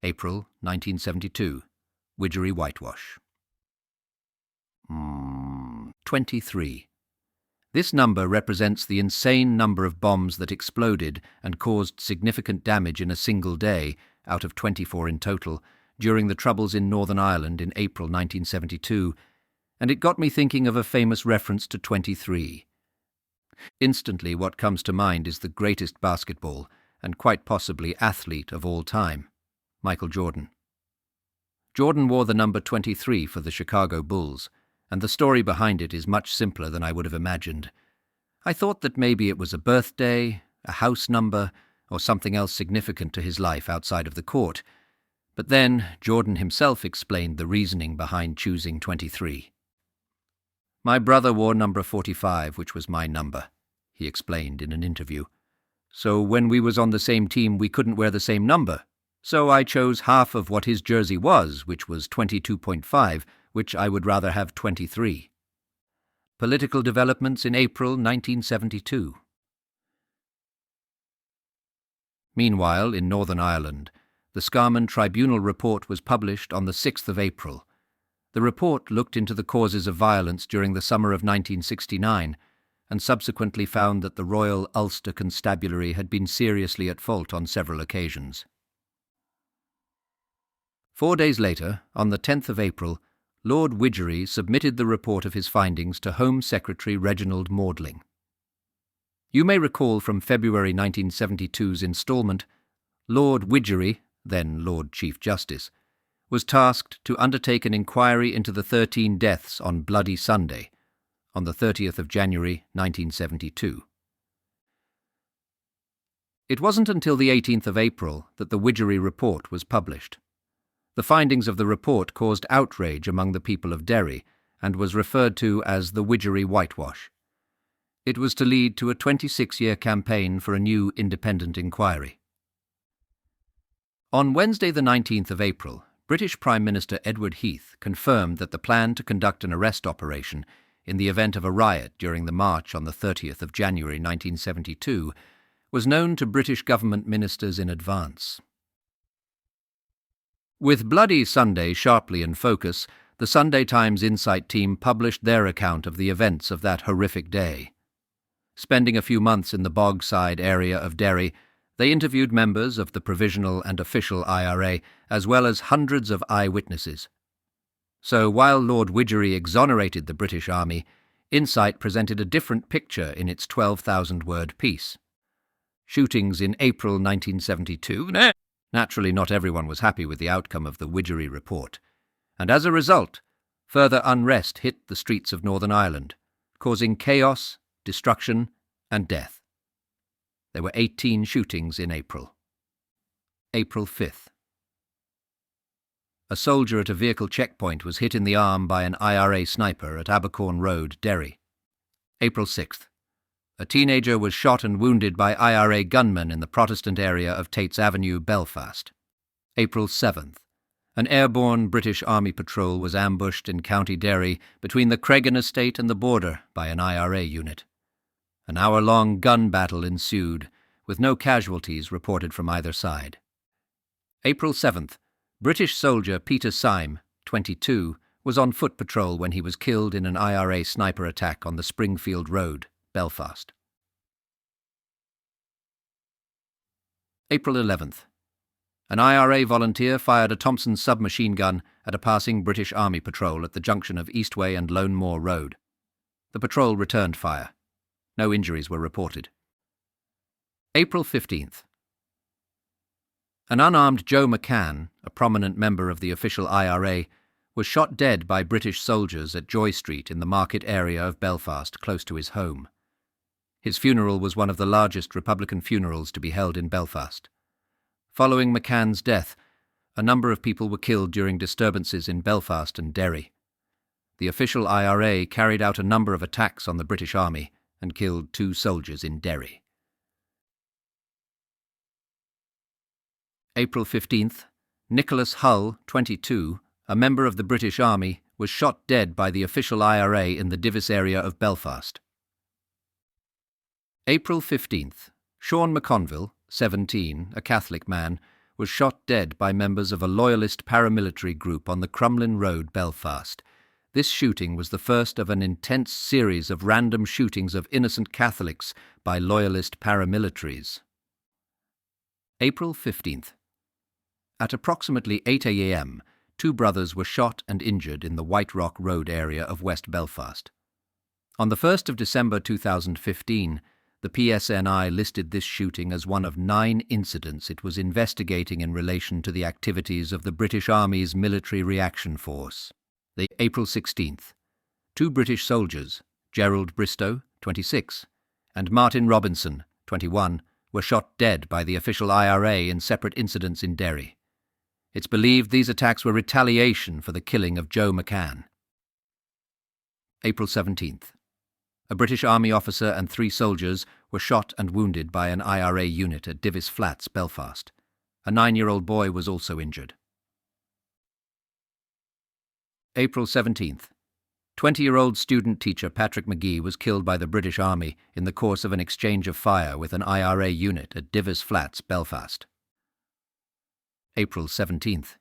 April 1972. Widgery Whitewash. 23. This number represents the insane number of bombs that exploded and caused significant damage in a single day, out of 24 in total, during the Troubles in Northern Ireland in April 1972, and it got me thinking of a famous reference to 23. Instantly what comes to mind is the greatest basketball, and quite possibly athlete of all time, Michael Jordan. Jordan wore the number 23 for the Chicago Bulls, and the story behind it is much simpler than I would have imagined. I thought that maybe it was a birthday, a house number, or something else significant to his life outside of the court, but then Jordan himself explained the reasoning behind choosing 23. "My brother wore number 45, which was my number," he explained in an interview. "So when we was on the same team, we couldn't wear the same number. So I chose half of what his jersey was, which was 22.5, which I would rather have 23. Political developments in April 1972. Meanwhile, in Northern Ireland, the Scarman Tribunal report was published on the 6th of April. The report looked into the causes of violence during the summer of 1969 and subsequently found that the Royal Ulster Constabulary had been seriously at fault on several occasions. 4 days later, on the 10th of April, Lord Widgery submitted the report of his findings to Home Secretary Reginald Maudling. You may recall from February 1972's instalment, Lord Widgery, then Lord Chief Justice, was tasked to undertake an inquiry into the 13 deaths on Bloody Sunday, on the 30th of January 1972. It wasn't until the 18th of April that the Widgery report was published. The findings of the report caused outrage among the people of Derry and was referred to as the Widgery Whitewash. It was to lead to a 26-year campaign for a new independent inquiry. On Wednesday the 19th of April, British Prime Minister Edward Heath confirmed that the plan to conduct an arrest operation in the event of a riot during the march on the 30th of January 1972 was known to British government ministers in advance. With Bloody Sunday sharply in focus, the Sunday Times Insight team published their account of the events of that horrific day. Spending a few months in the Bogside area of Derry, they interviewed members of the provisional and official IRA, as well as hundreds of eyewitnesses. So while Lord Widgery exonerated the British Army, Insight presented a different picture in its 12,000-word piece. Shootings in April 1972... Naturally, not everyone was happy with the outcome of the Widgery report, and as a result, further unrest hit the streets of Northern Ireland, causing chaos, destruction, and death. There were 18 shootings in April. April 5th. A soldier at a vehicle checkpoint was hit in the arm by an IRA sniper at Abercorn Road, Derry. April 6th. A teenager was shot and wounded by IRA gunmen in the Protestant area of Tates Avenue, Belfast. April 7th. An airborne British Army patrol was ambushed in County Derry between the Cregan estate and the border by an IRA unit. An hour-long gun battle ensued, with no casualties reported from either side. April 7th. British soldier Peter Syme, 22, was on foot patrol when he was killed in an IRA sniper attack on the Springfield Road, Belfast. April 11th. An IRA volunteer fired a Thompson submachine gun at a passing British Army patrol at the junction of Eastway and Lone Moor Road. The patrol returned fire. No injuries were reported. April 15th. An unarmed Joe McCann, a prominent member of the official IRA, was shot dead by British soldiers at Joy Street in the market area of Belfast, close to his home. His funeral was one of the largest Republican funerals to be held in Belfast. Following McCann's death, a number of people were killed during disturbances in Belfast and Derry. The official IRA carried out a number of attacks on the British Army and killed 2 soldiers in Derry. April 15th. Nicholas Hull, 22, a member of the British Army, was shot dead by the official IRA in the Divis area of Belfast. April 15th. Sean McConville, 17, a Catholic man, was shot dead by members of a loyalist paramilitary group on the Crumlin Road, Belfast. This shooting was the first of an intense series of random shootings of innocent Catholics by loyalist paramilitaries. April 15th. At approximately 8 a.m., 2 brothers were shot and injured in the White Rock Road area of West Belfast. On the 1st of December 2015, the PSNI listed this shooting as one of 9 incidents it was investigating in relation to the activities of the British Army's Military Reaction Force. April 16th. 2 British soldiers, Gerald Bristow, 26, and Martin Robinson, 21, were shot dead by the official IRA in separate incidents in Derry. It's believed these attacks were retaliation for the killing of Joe McCann. April 17th. A British Army officer and 3 soldiers were shot and wounded by an IRA unit at Divis Flats, Belfast. A 9-year-old boy was also injured. April 17th. 20-year-old student teacher Patrick McGee was killed by the British Army in the course of an exchange of fire with an IRA unit at Divis Flats, Belfast. April 17th.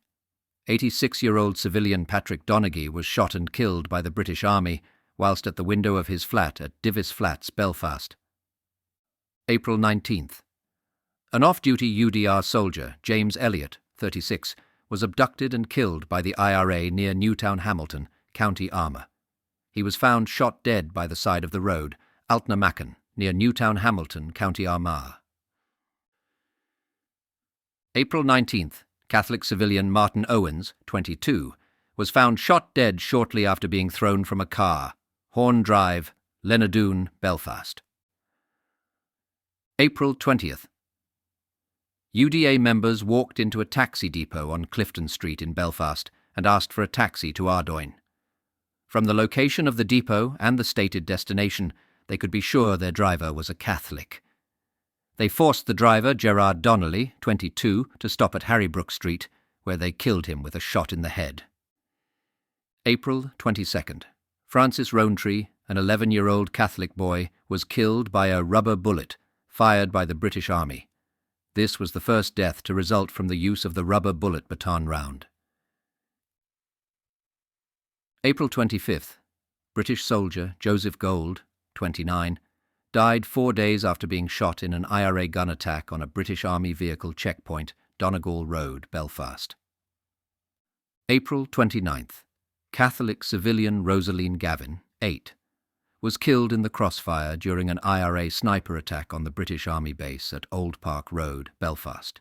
86-year-old civilian Patrick Donaghy was shot and killed by the British Army whilst at the window of his flat at Divis Flats, Belfast. April 19th. An off-duty UDR soldier, James Elliott, 36, was abducted and killed by the IRA near Newtown Hamilton, County Armagh. He was found shot dead by the side of the road, Altnamacken, near Newtown Hamilton, County Armagh. April 19th. Catholic civilian Martin Owens, 22, was found shot dead shortly after being thrown from a car, Horn Drive, Lenadoon, Belfast. April 20th. UDA members walked into a taxi depot on Clifton Street in Belfast and asked for a taxi to Ardoyne. From the location of the depot and the stated destination, they could be sure their driver was a Catholic. They forced the driver, Gerard Donnelly, 22, to stop at Harrybrook Street, where they killed him with a shot in the head. April 22nd. Francis Rowntree, an 11-year-old Catholic boy, was killed by a rubber bullet fired by the British Army. This was the first death to result from the use of the rubber bullet baton round. April 25th. British soldier Joseph Gold, 29, died 4 days after being shot in an IRA gun attack on a British Army vehicle checkpoint, Donegal Road, Belfast. April 29th. Catholic civilian Rosaline Gavin, 8, was killed in the crossfire during an IRA sniper attack on the British Army base at Old Park Road, Belfast.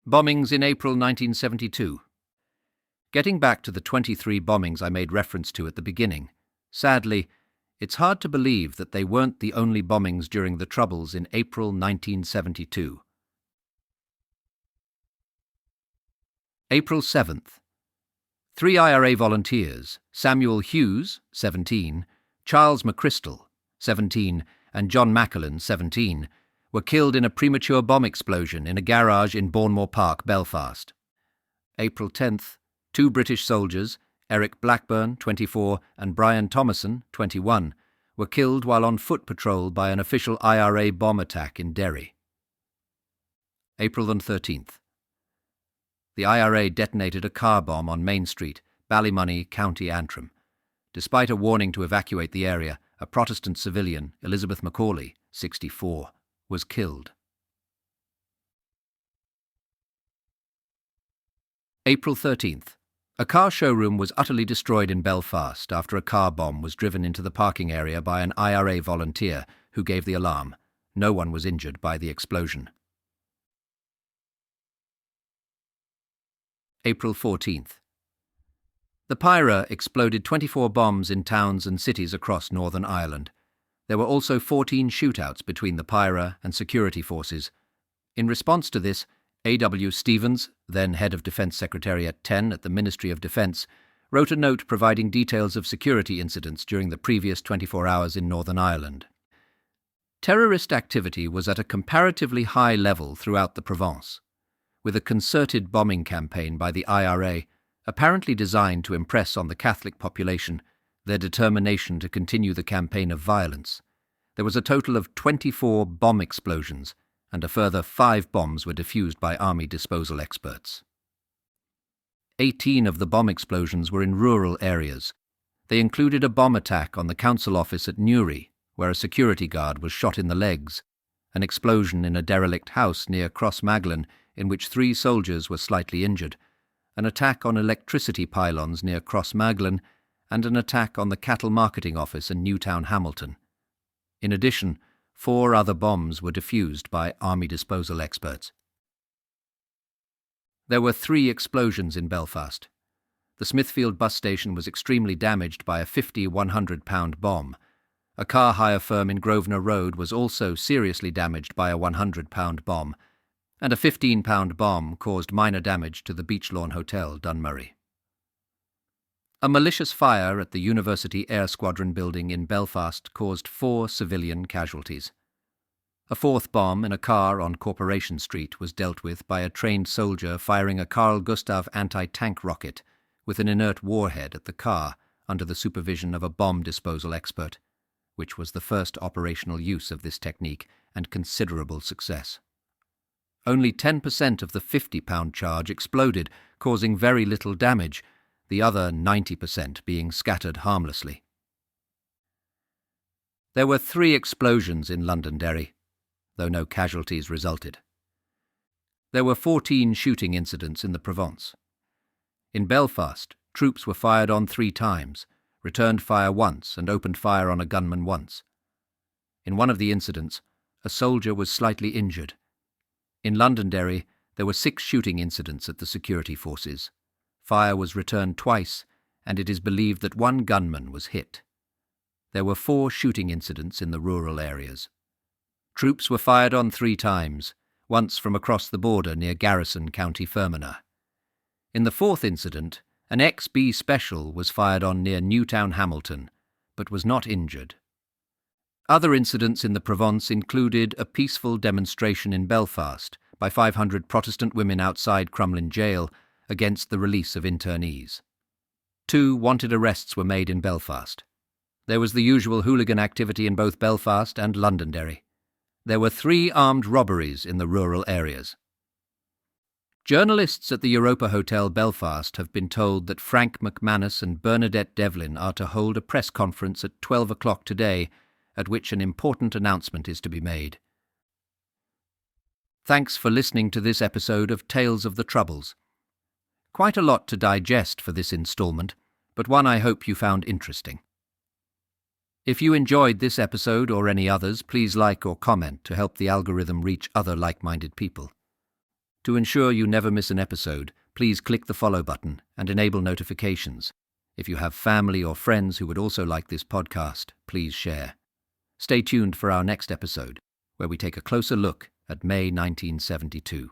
Bombings in April 1972. Getting back to the 23 bombings I made reference to at the beginning, sadly, it's hard to believe that they weren't the only bombings during the Troubles in April 1972. April 7th. 3 IRA volunteers, Samuel Hughes, 17, Charles McChrystal, 17, and John Macallan, 17, were killed in a premature bomb explosion in a garage in Bournemore Park, Belfast. April 10th. 2 British soldiers, Eric Blackburn, 24, and Brian Thomason, 21, were killed while on foot patrol by an official IRA bomb attack in Derry. April 13th. The IRA detonated a car bomb on Main Street, Ballymoney, County Antrim. Despite a warning to evacuate the area, a Protestant civilian, Elizabeth Macaulay, 64, was killed. April 13th. A car showroom was utterly destroyed in Belfast after a car bomb was driven into the parking area by an IRA volunteer who gave the alarm. No one was injured by the explosion. April 14th. The Pyra exploded 24 bombs in towns and cities across Northern Ireland. There were also 14 shootouts between the Pyra and security forces. In response to this, A.W. Stevens, then head of Defence Secretariat 10 at the Ministry of Defence, wrote a note providing details of security incidents during the previous 24 hours in Northern Ireland. Terrorist activity was at a comparatively high level throughout the Provence, with a concerted bombing campaign by the IRA, apparently designed to impress on the Catholic population their determination to continue the campaign of violence. There was a total of 24 bomb explosions and a further 5 bombs were defused by Army disposal experts. 18 of the bomb explosions were in rural areas. They included a bomb attack on the council office at Newry, where a security guard was shot in the legs, an explosion in a derelict house near Crossmaglen in which 3 soldiers were slightly injured, an attack on electricity pylons near Crossmaglen, and an attack on the cattle marketing office in Newtown Hamilton. In addition, 4 other bombs were defused by Army disposal experts. There were 3 explosions in Belfast. The Smithfield bus station was extremely damaged by a 50 100-pound bomb. A car hire firm in Grosvenor Road was also seriously damaged by a 100-pound bomb, and a 15-pound bomb caused minor damage to the Beachlawn Hotel, Dunmurry. A malicious fire at the University Air Squadron building in Belfast caused 4 civilian casualties. A 4th bomb in a car on Corporation Street was dealt with by a trained soldier firing a Carl Gustav anti-tank rocket with an inert warhead at the car under the supervision of a bomb disposal expert, which was the first operational use of this technique and considerable success. Only 10% of the 50-pound charge exploded, causing very little damage, the other 90% being scattered harmlessly. There were 3 explosions in Londonderry, though no casualties resulted. There were 14 shooting incidents in the Provence. In Belfast, troops were fired on 3 times, returned fire once and opened fire on a gunman once. In one of the incidents, a soldier was slightly injured. In Londonderry, there were 6 shooting incidents at the security forces. Fire was returned twice, and it is believed that 1 gunman was hit. There were 4 shooting incidents in the rural areas. Troops were fired on 3 times, once from across the border near Garrison, County Fermanagh. In the 4th incident, an ex-B Special was fired on near Newtown Hamilton, but was not injured. Other incidents in the Provence included a peaceful demonstration in Belfast by 500 Protestant women outside Crumlin Jail against the release of internees. 2 wanted arrests were made in Belfast. There was the usual hooligan activity in both Belfast and Londonderry. There were 3 armed robberies in the rural areas. Journalists at the Europa Hotel Belfast have been told that Frank McManus and Bernadette Devlin are to hold a press conference at 12 o'clock today, at which an important announcement is to be made. Thanks for listening to this episode of Tales of the Troubles. Quite a lot to digest for this instalment, but one I hope you found interesting. If you enjoyed this episode or any others, please like or comment to help the algorithm reach other like-minded people. To ensure you never miss an episode, please click the follow button and enable notifications. If you have family or friends who would also like this podcast, please share. Stay tuned for our next episode, where we take a closer look at May 1972.